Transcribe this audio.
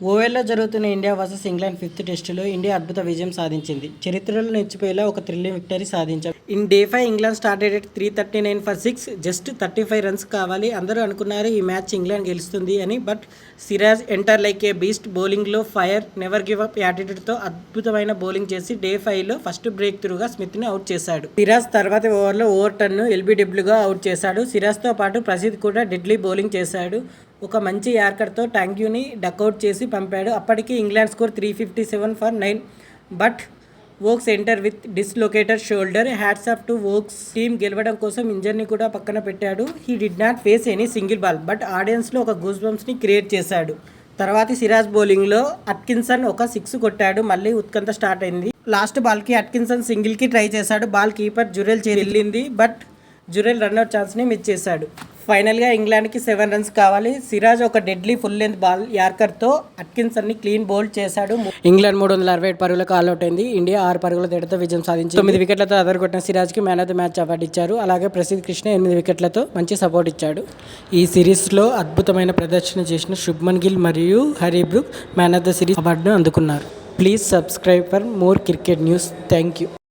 ఓవెల్లో జరుగుతున్న India versus England fifth టెస్టులో India అద్భుత విజయం సాధించింది. చరిత్రలో నిలిచిపోయేలా ఒక థ్రిల్లింగ్ విక్టరీ సాధించాం. In day 5 England started at 339 for 6, just 35 runs కావాలి. అందరూ అనుకున్నారు ఈ మ్యాచ్ ఇంగ్లాండ్ గెలుస్తుంది అని. But Siraj enter like A beast, బౌలింగ్లో ఫైర్, నెవర్ గివ్ అప్ యాటిట్యూడ్తో అద్భుతమైన బౌలింగ్ చేసి డే 5లో ఫస్ట్ బ్రేక్ త్రూగా స్మిత్ని అవుట్ చేశాడు. సిరాజ్ తర్వాతి ఓవర్లో ఓవర్టన్ను ఎల్బీడబ్ల్యూగా అవుట్ చేశాడు. సిరాజ్తో పాటు ప్రసిద్ధ్ కూడా డెడ్లీ బౌలింగ్ చేశాడు. ఒక మంచి యార్కర్తో ట్యాంక్యూని డకౌట్ చేసి పంపాడు. అప్పటికి England score 357 for 9. But Woakes enter with dislocated shoulder. Hats off to Woakes. Team గెలవడం కోసం ఇంజర్ని కూడా పక్కన పెట్టాడు. He did not face any single ball, but ఆడియన్స్లో ఒక గూస్ బంప్స్ని క్రియేట్ చేశాడు. తర్వాతి సిరాజ్ బౌలింగ్లో అట్కిన్సన్ ఒక 6 కొట్టాడు. మళ్ళీ ఉత్కంఠ స్టార్ట్ అయింది. లాస్ట్ బాల్కి అట్కిన్సన్ సింగిల్కి ట్రై చేశాడు. బాల్ కీపర్ జురెల్ వెళ్ళింది, బట్ జురెల్ రన్అట్ ఛాన్స్ని మిస్ చేశాడు. ఫైనల్గా ఇంగ్లాండ్కి 7 రన్స్ కావాలి. సిరాజ్ ఒక డెడ్లీ ఫుల్ లెంత్ బాల్ యార్కర్తో అట్కిన్సన్ని క్లీన్ బౌల్డ్ చేశాడు. ఇంగ్లాండ్ 367 పరుగులకు ఆల్అౌట్ అయింది. ఇండియా 6 పరుగుల తేడాతో విజయం సాధించి 9 వికెట్లతో అదరగొట్టిన సిరాజ్కి man of the match award ఇచ్చారు. అలాగే ప్రసిద్ధ్ కృష్ణ 8 వికెట్లతో మంచి సపోర్ట్ ఇచ్చాడు. ఈ సిరీస్లో అద్భుతమైన ప్రదర్శన చేసిన శుభ్మన్ గిల్ మరియు Harry Brook man of the series అవార్డును అందుకున్నారు. Please subscribe for more cricket news. Thank you.